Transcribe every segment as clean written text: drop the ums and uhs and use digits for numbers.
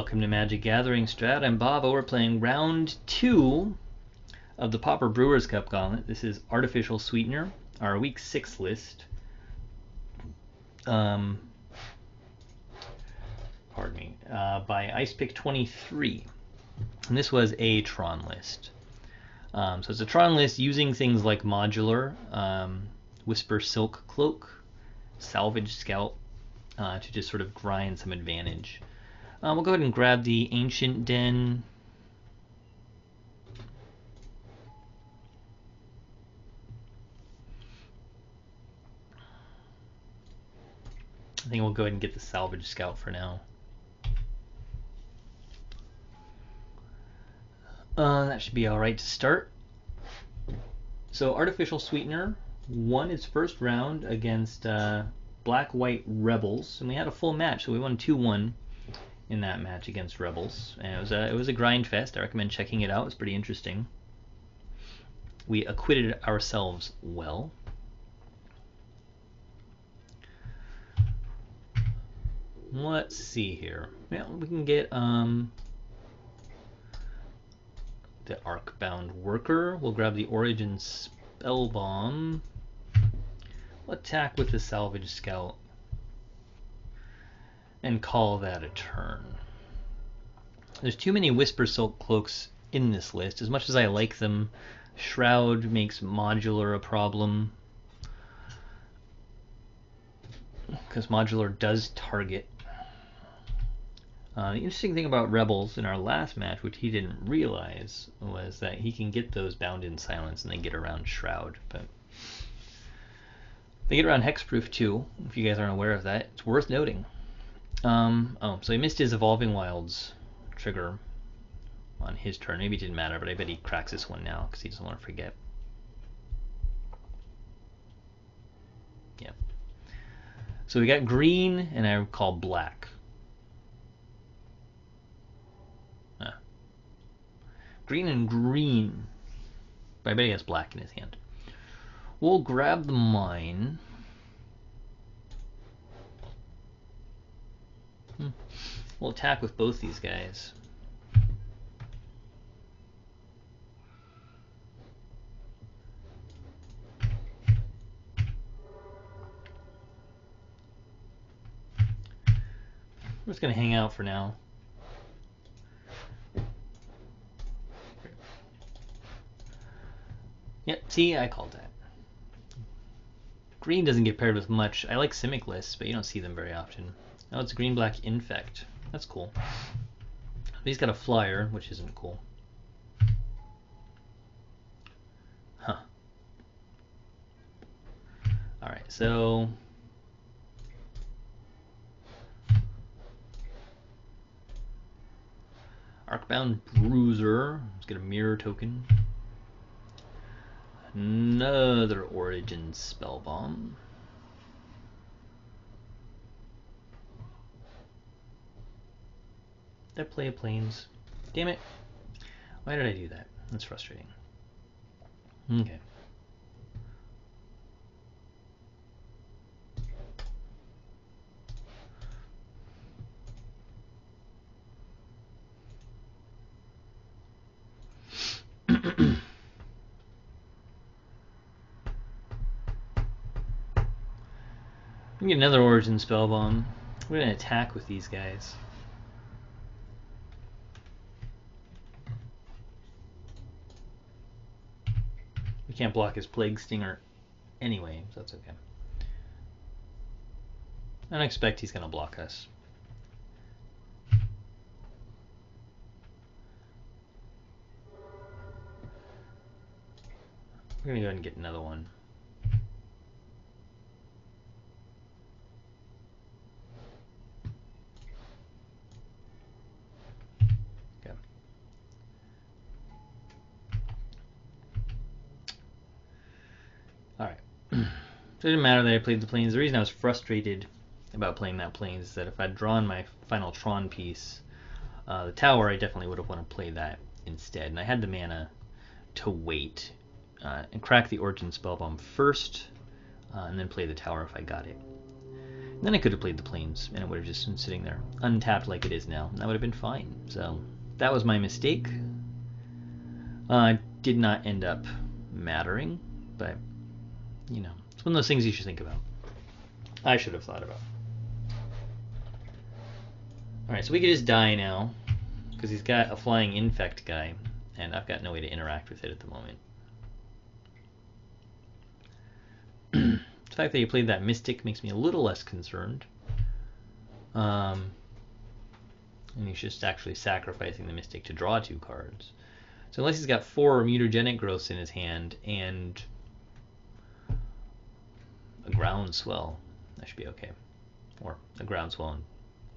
Welcome to Magic Gathering Strat. I'm Bob. We're playing round 2 of the Pauper Brewers Cup Gauntlet. This is Artificial Sweetener, our week 6 list. Pardon me, by IcePick23. And this was a Tron list. So it's a Tron list using things like Modular, Whisper Silk Cloak, Salvage Scout, to just sort of grind some advantage. We'll go ahead and grab the Ancient Den. I think we'll go ahead and get the Salvage Scout for now. That should be alright to start. So Artificial Sweetener won its first round against Black-White Rebels, and we had a full match, so we won 2-1 in that match against Rebels, and it was a grind fest. I recommend checking it out. It's pretty interesting. We acquitted ourselves well. Let's see here. Yeah, we can get the Arcbound Worker. We'll grab the Origin Spellbomb. We'll attack with the Salvage Scout and call that a turn. There's too many Whisper Silk Cloaks in this list. As much as I like them, Shroud makes Modular a problem, because Modular does target. The interesting thing about Rebels in our last match, which he didn't realize, was that he can get those Bound in Silence and then get around Shroud. But they get around Hexproof too, if you guys aren't aware of that. It's worth noting. So he missed his Evolving Wilds trigger on his turn. Maybe it didn't matter, but I bet he cracks this one now because he doesn't want to forget. Yep. So we got green, and I call black. Green and green. But I bet he has black in his hand. We'll grab the mine. We'll attack with both these guys. I'm just going to hang out for now. Yep, see, I called that. Green doesn't get paired with much. I like Simic lists, but you don't see them very often. Oh, it's green-black Infect. That's cool. He's got a flyer, which isn't cool. Huh. Alright, so Arcbound Bruiser. Let's get a mirror token. Another Origin Spellbomb. Did I play a Plains? Damn it. Why did I do that? That's frustrating. Okay. We get another Origin Spellbomb. We're going to attack with these guys. We can't block his Plague Stinger anyway, so that's okay. I don't expect he's going to block us. We're going to go ahead and get another one. Okay. Alright. So it didn't matter that I played the Plains. The reason I was frustrated about playing that Plains is that if I'd drawn my final Tron piece, the tower, I definitely would have wanted to play that instead. And I had the mana to wait and crack the Origin Spellbomb first, and then play the tower if I got it. Then I could have played the Plains, and it would have just been sitting there, untapped like it is now. That would have been fine. So that was my mistake. Did not end up mattering, but you know, it's one of those things you should think about. I should have thought about. Alright, so we could just die now, because he's got a flying infect guy, and I've got no way to interact with it at the moment. The fact that he played that Mystic makes me a little less concerned. And he's just actually sacrificing the Mystic to draw 2 cards. So unless he's got 4 mutagenic growths in his hand and a groundswell, that should be okay. Or a groundswell and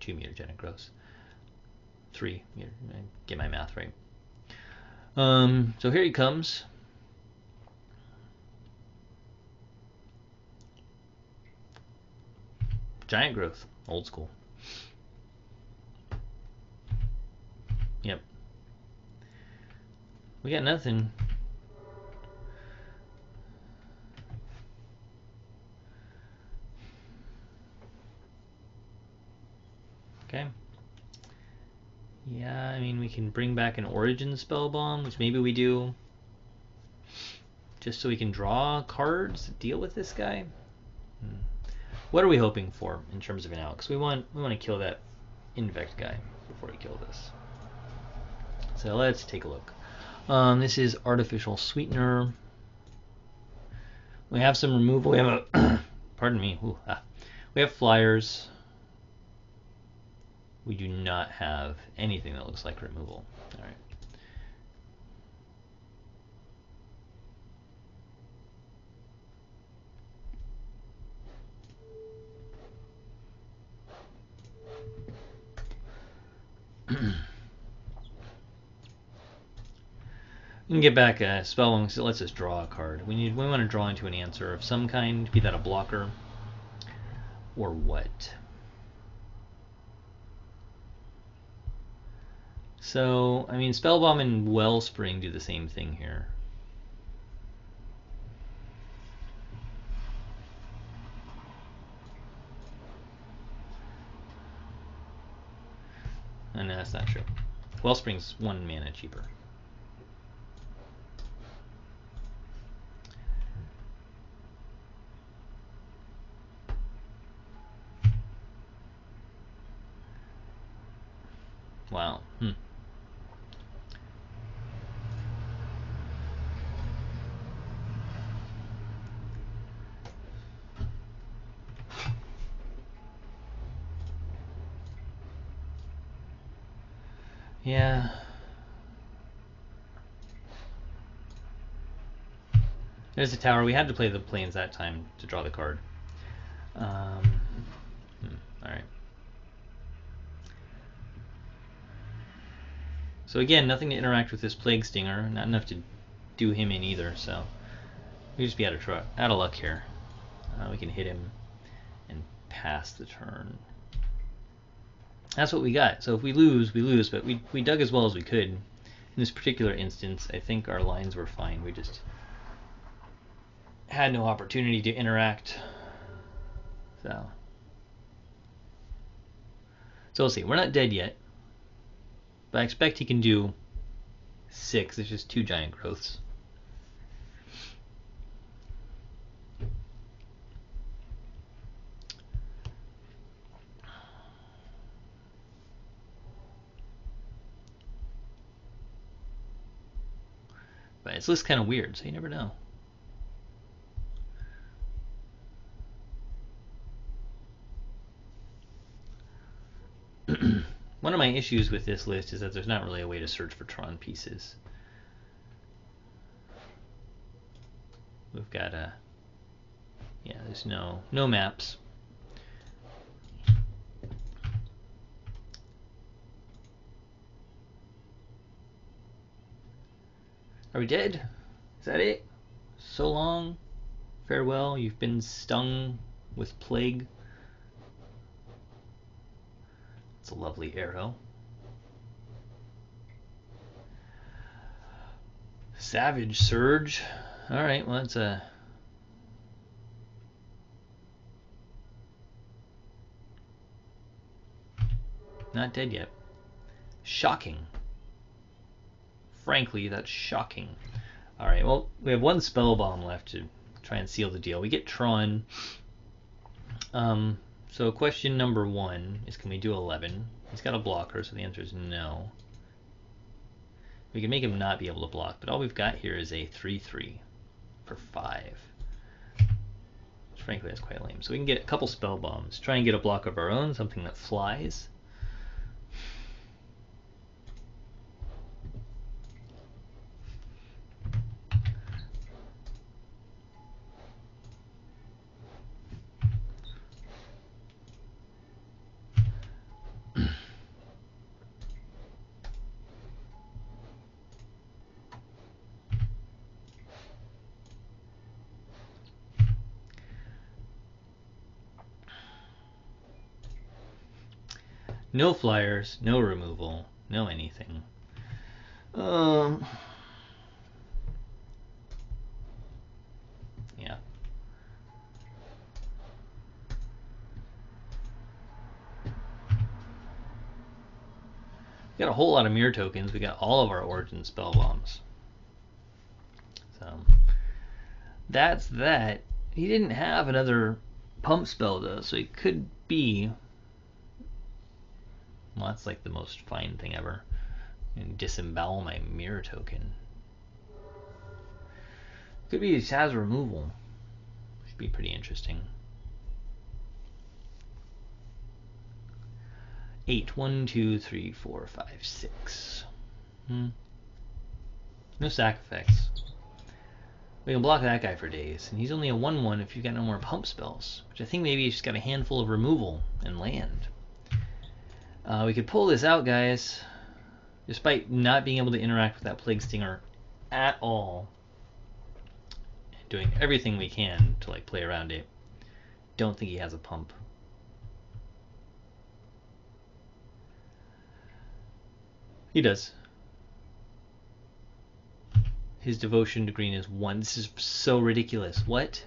2 mutagenic growths. 3, get my math right. So here he comes. Giant growth, old school. Yep. We got nothing. Okay. Yeah, I mean, we can bring back an Origin Spell Bomb, which maybe we do, just so we can draw cards to deal with this guy. What are we hoping for in terms of an out? Because we want to kill that Infect guy before we kill this. So let's take a look. This is Artificial Sweetener. We have some removal. We have a pardon me. We have flyers. We do not have anything that looks like removal. All right. We can get back a spell, so let's just draw a card. We want to draw into an answer of some kind, be that a blocker or what. So, I mean, Spellbomb and Wellspring do the same thing here. No, that's not true. Wellspring's 1 mana cheaper. Wow. Yeah. There's the tower. We had to play the Plains that time to draw the card. Alright. So again, nothing to interact with this Plague Stinger. Not enough to do him in either, so we just be out of luck here. We can hit him and pass the turn. That's what we got. So if we lose, we lose, but we dug as well as we could. In this particular instance, I think our lines were fine. We just had no opportunity to interact. So we'll see. We're not dead yet, but I expect he can do 6. It's just 2 giant growths. But it's looks kind of weird, so you never know. One of my issues with this list is that there's not really a way to search for Tron pieces. We've got there's no maps. Are we dead? Is that it? So long. Farewell. You've been stung with plague. It's a lovely arrow. Savage Surge. Alright, well, that's a not dead yet. Shocking. Frankly, that's shocking. Alright, well, we have one spell bomb left to try and seal the deal. We get Tron. So question number 1 is, can we do 11? He's got a blocker, so the answer is no. We can make him not be able to block, but all we've got here is a 3/3 for 5. Which frankly, that's quite lame. So we can get a couple spell bombs. Try and get a block of our own, something that flies. No flyers, no removal, no anything. Yeah. We got a whole lot of mirror tokens. We got all of our origin spell bombs. So that's that. He didn't have another pump spell though, so it could be. Well, that's like the most fine thing ever. And disembowel my mirror token. Could be he has removal. Should be pretty interesting. 8. 1, 2, 3, 4, 5, 6. No sack effects. We can block that guy for days, and he's only a 1/1 if you've got no more pump spells, which I think maybe he's just got a handful of removal and land. We could pull this out, guys, despite not being able to interact with that Plague Stinger at all. Doing everything we can to like play around it. Don't think he has a pump. He does. His devotion to green is 1. This is so ridiculous. What?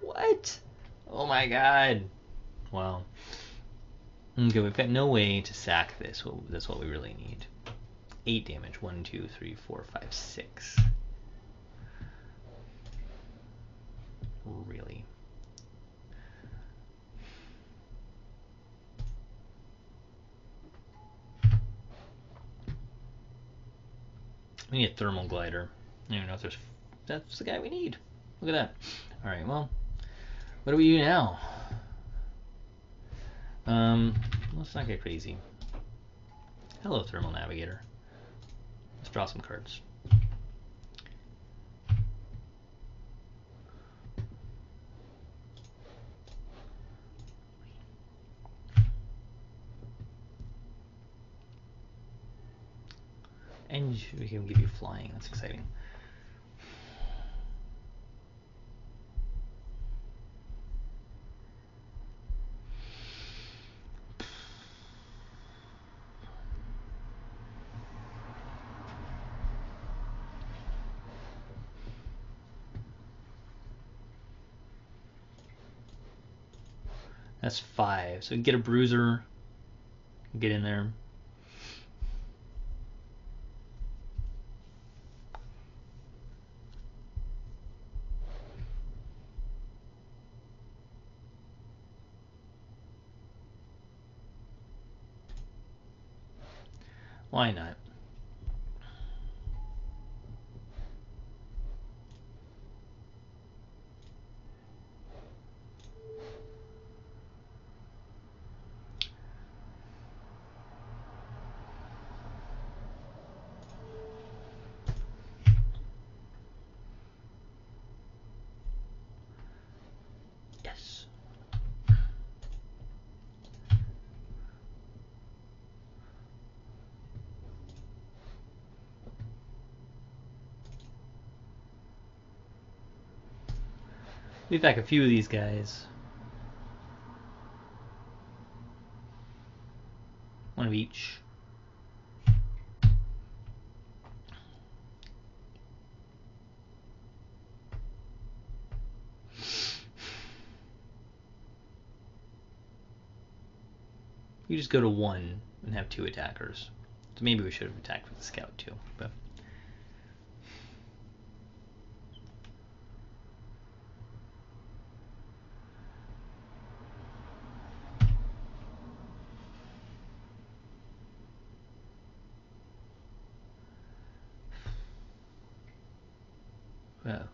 What? Oh my god. Wow. Okay, we've got no way to sack this. Well, that's what we really need. 8 damage. 1, 2, 3, 4, 5, 6. Really? We need a thermal glider. I don't even know if there's. That's the guy we need. Look at that. Alright, well. What do we do now? Let's not get crazy. Hello, Thermal Navigator. Let's draw some cards. And we can give you flying. That's exciting. That's 5. So we can get a bruiser. Get in there. Why not? Yes. Leave back a few of these guys. One of each. we just go to 1 and have 2 attackers. So maybe we should have attacked with the scout too. But well.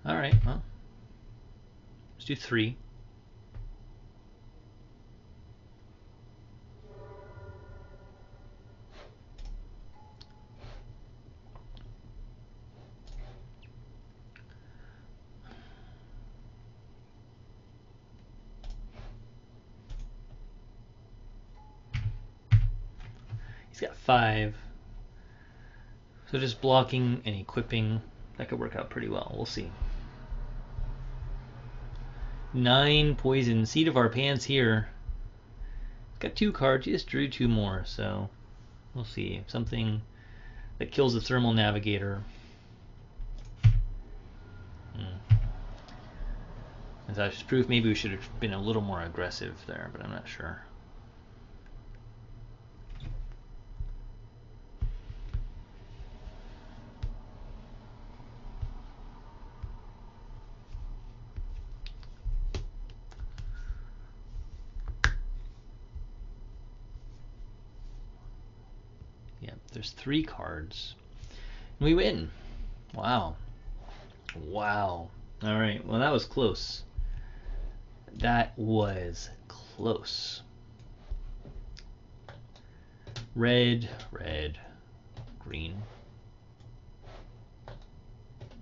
Alright, well. Let's do 3. He's got 5. So just blocking and equipping, that could work out pretty well. We'll see. 9 poison. Seat of our pants here. He's got 2 cards. He just drew 2 more, so we'll see. Something that kills the Thermal Navigator. As I just proof, maybe we should have been a little more aggressive there, but I'm not sure. Yeah, there's 3 cards. And we win. Wow. Wow. All right, well, that was close. That was close. Red, red, green,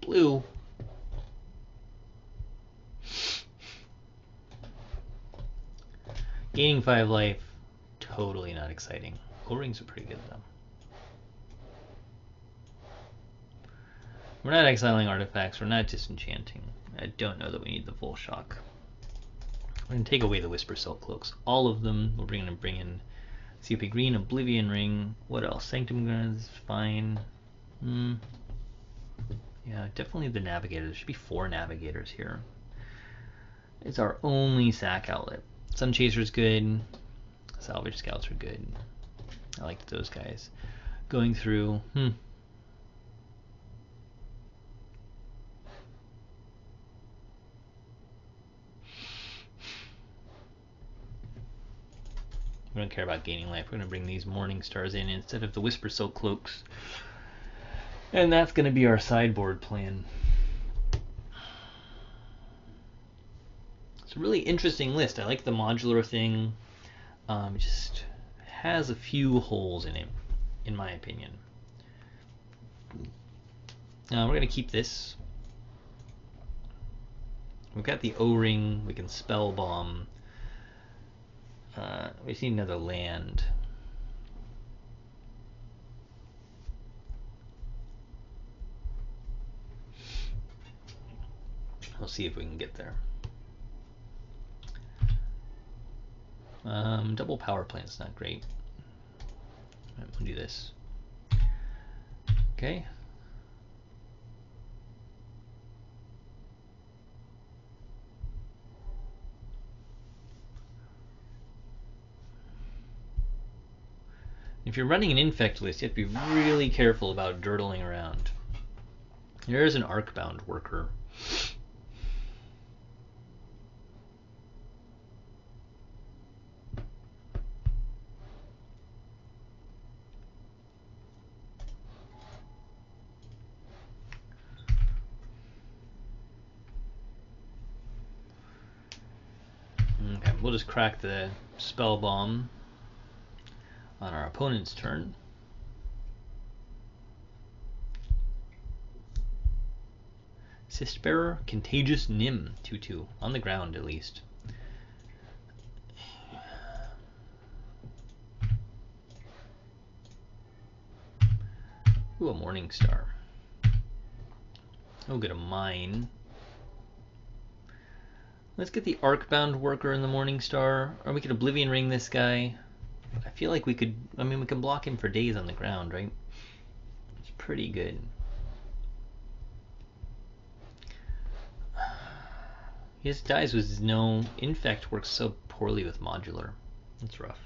blue. Gaining 5 life, totally not exciting. O-rings are pretty good though. We're not exiling artifacts, we're not disenchanting. I don't know that we need the full shock. We're going to take away the Whisper Silk Cloaks. All of them. We're going to bring in CP Green, Oblivion Ring. What else? Sanctum Guns, fine. Yeah, definitely the Navigator. There should be 4 Navigators here. It's our only sack outlet. Sun Chaser's good. Salvage Scouts are good. I liked those guys. Going through... We don't care about gaining life. We're going to bring these Morning Stars in instead of the Whisper Silk Cloaks. And that's going to be our sideboard plan. It's a really interesting list. I like the modular thing. It just has a few holes in it, in my opinion. We're going to keep this. We've got the O-Ring. We can Spell Bomb. We just need another land. We'll see if we can get there. Double power plant's not great. We'll do this. Okay. If you're running an infect list, you have to be really careful about dirtling around. There's an Arcbound worker. Okay, we'll just crack the Spell Bomb on our opponent's turn. Sistbearer, Contagious Nim, 2/2 on the ground at least. Ooh, a Morning Star. Oh, get a Mine. Let's get the Arcbound worker in the Morning Star, or we could Oblivion Ring this guy. I feel like we could, I mean, we can block him for days on the ground, right? It's pretty good. He just dies with no infect. Works so poorly with modular. That's rough.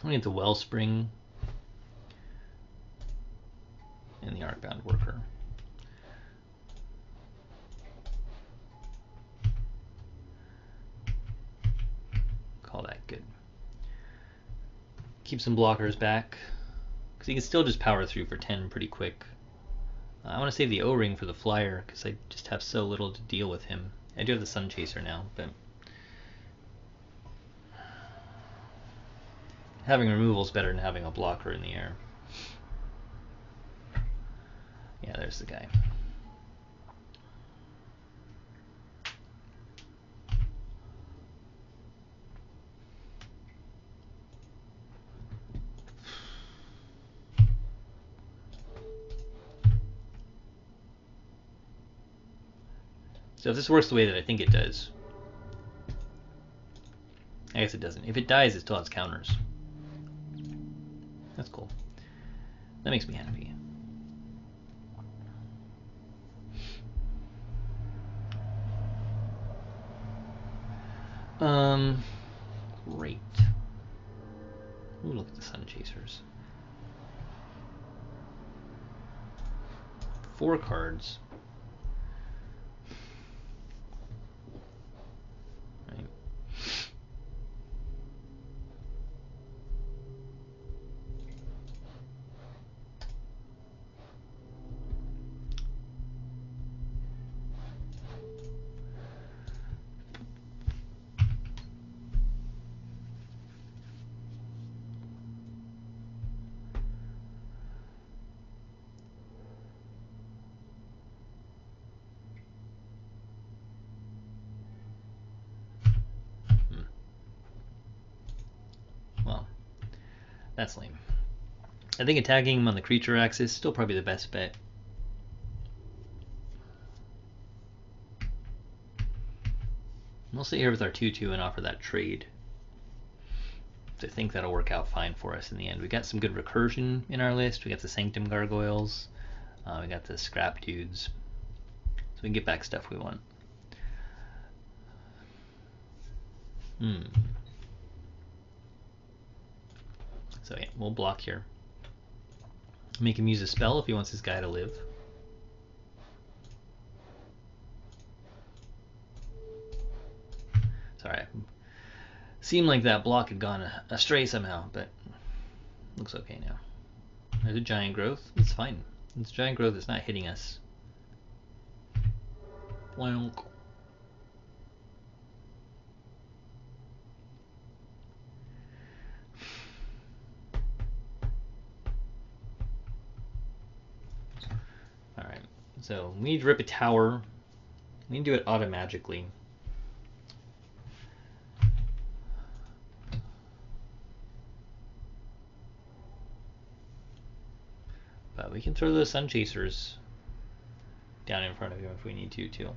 We get the Wellspring and the Arcbound Worker. Call that good. Keep some blockers back, because he can still just power through for 10 pretty quick. I want to save the O-Ring for the Flyer, because I just have so little to deal with him. I do have the Sun Chaser now, but having removal is better than having a blocker in the air. Yeah, there's the guy. So if this works the way that I think it does, I guess it doesn't. If it dies, it still has counters. That's cool. That makes me happy. Great. Ooh, look at the Sun Chasers. 4 cards. Right. Well, that's lame. I think attacking him on the creature axis is still probably the best bet. We'll sit here with our 2/2 and offer that trade. I think that'll work out fine for us in the end. We got some good recursion in our list. We got the Sanctum Gargoyles. We got the Scrap Dudes. So we can get back stuff we want. So yeah, we'll block here. Make him use a spell if he wants his guy to live. Sorry. Seemed like that block had gone astray somehow, but looks okay now. There's a Giant Growth. It's fine. This Giant Growth is not hitting us. Blank. Alright, so we need to rip a tower. We need to do it automagically. But we can throw those Sun Chasers down in front of him if we need to, too.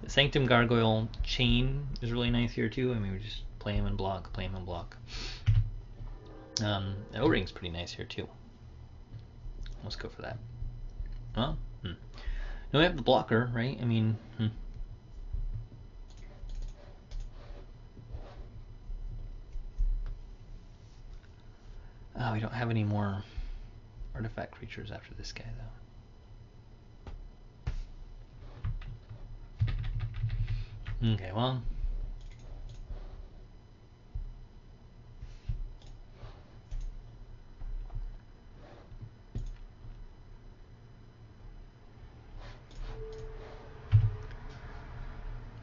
The Sanctum Gargoyle chain is really nice here, too. I mean, we just play him and block, play him and block. The O-Ring's pretty nice here, too. Let's go for that. Well, no, we have the blocker, right? I mean, Oh, we don't have any more artifact creatures after this guy, though. Okay, well.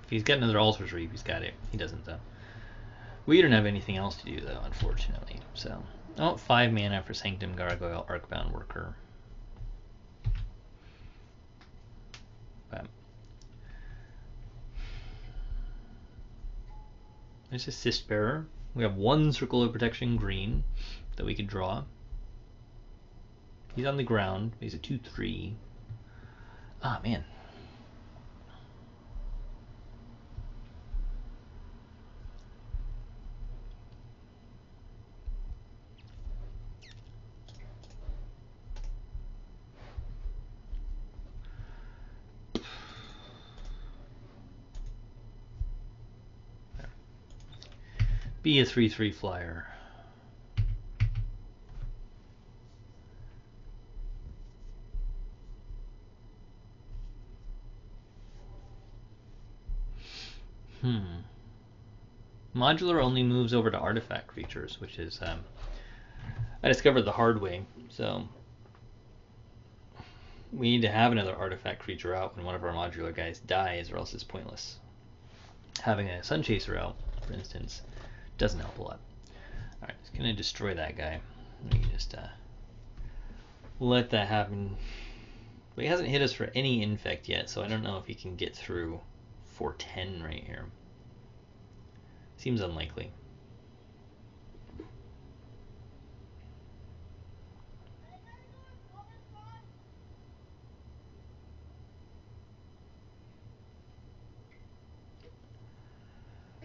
If he's got another Altar's Reap, he's got it. He doesn't, though. We don't have anything else to do, though, unfortunately. So, 5 mana for Sanctum Gargoyle, Arcbound Worker. But there's a Cyst Bearer. We have 1 Circle of Protection green that we could draw. He's on the ground. He's a 2/3. Ah, man. Be a 3/3 flyer. Modular only moves over to artifact creatures, which is I discovered the hard way. So we need to have another artifact creature out when one of our modular guys dies, or else it's pointless. Having a Sun Chaser out, for instance, doesn't help a lot. Alright, it's going to destroy that guy. Let me just let that happen. But he hasn't hit us for any infect yet, so I don't know if he can get through 410 right here. Seems unlikely.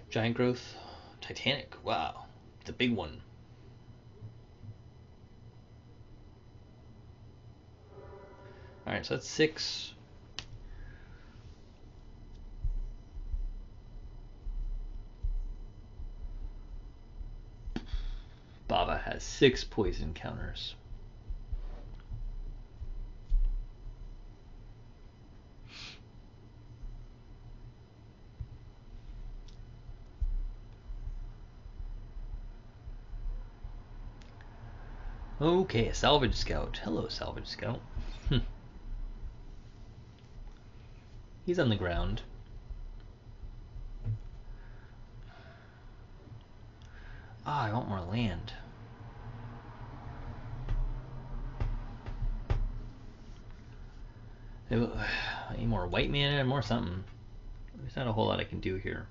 Giant growth, Titanic. Wow, it's a big one. All right, so that's 6. Bava has 6 poison counters. Okay, a Salvage Scout. Hello, Salvage Scout. He's on the ground. I want more land. I need more white mana and more something. There's not a whole lot I can do here.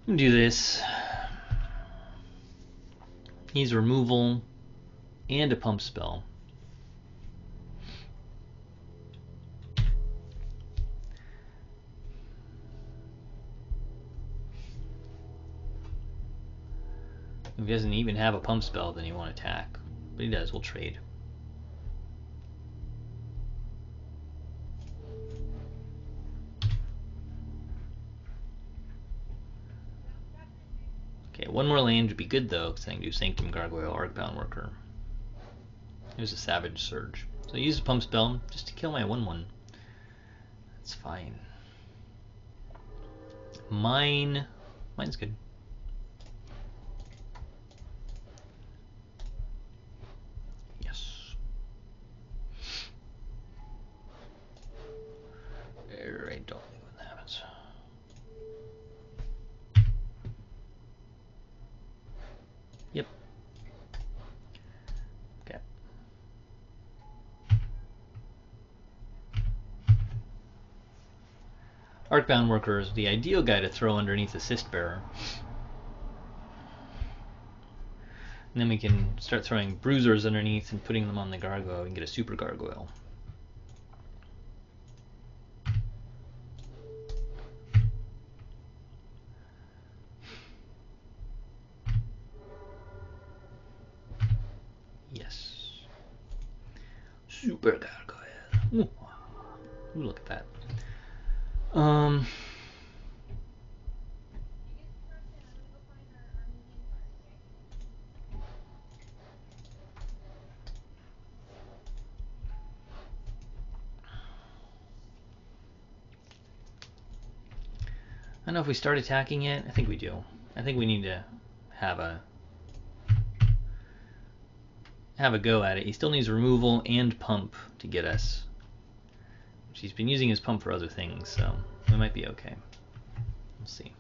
I'm gonna do this. He's removal and a pump spell. If he doesn't even have a pump spell, then he won't attack. But he does, we'll trade. Okay, one more land would be good though, because I can do Sanctum Gargoyle, Arcbound Worker. There's a Savage Surge. So I use a pump spell just to kill my 1/1. That's fine. Mine's good. Yes. Alright, don't think what happens. Yep. Okay. Arcbound Worker is the ideal guy to throw underneath Assist Bearer. And then we can start throwing Bruisers underneath and putting them on the Gargoyle and get a Super Gargoyle. Yes. Super Gargoyle. Ooh, look at that. I don't know if we start attacking yet. I think we do. I think we need to have a go at it. He still needs removal and pump to get us. He's been using his pump for other things, so we might be okay. We'll see.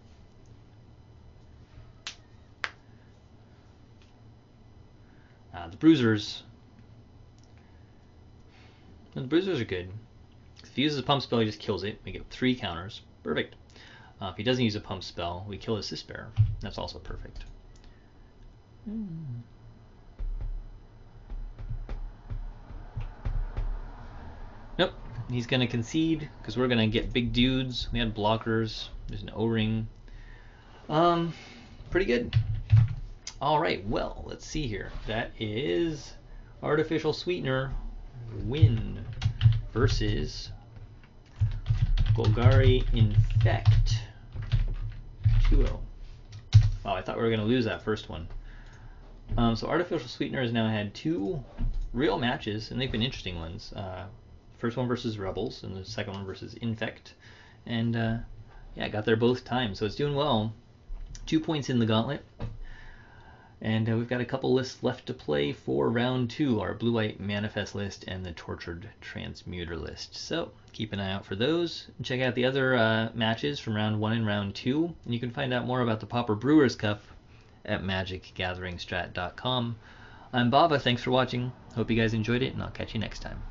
The Bruisers. The Bruisers are good. If he uses a pump spell, he just kills it. We get 3 counters. Perfect. If he doesn't use a pump spell, we kill his Assist Bearer. That's also perfect. Nope. He's going to concede because we're going to get big dudes. We had blockers. There's an O-ring. Pretty good. All right, well, let's see here. That is Artificial Sweetener win versus Golgari Infect 2-0. Oh, I thought we were going to lose that first one. So Artificial Sweetener has now had 2 real matches, and they've been interesting ones. First one versus Rebels, and the second one versus Infect. And yeah, got there both times, so it's doing well. 2 points in the Gauntlet. And we've got a couple lists left to play for round 2, our Blue-White Manifest list and the Tortured Transmuter list. So keep an eye out for those. Check out the other matches from round 1 and round 2. And you can find out more about the Pauper Brewers Cup at magicgatheringstrat.com. I'm Bava, thanks for watching. Hope you guys enjoyed it, and I'll catch you next time.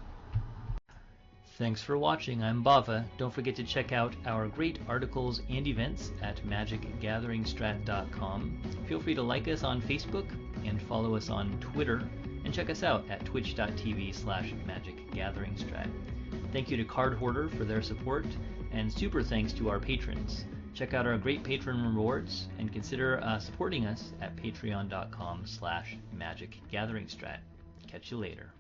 Thanks for watching, I'm Bava. Don't forget to check out our great articles and events at magicgatheringstrat.com. Feel free to like us on Facebook and follow us on Twitter, and check us out at twitch.tv/magicgatheringstrat. Thank you to Card Hoarder for their support, and super thanks to our patrons. Check out our great patron rewards, and consider supporting us at patreon.com/magicgatheringstrat. Catch you later.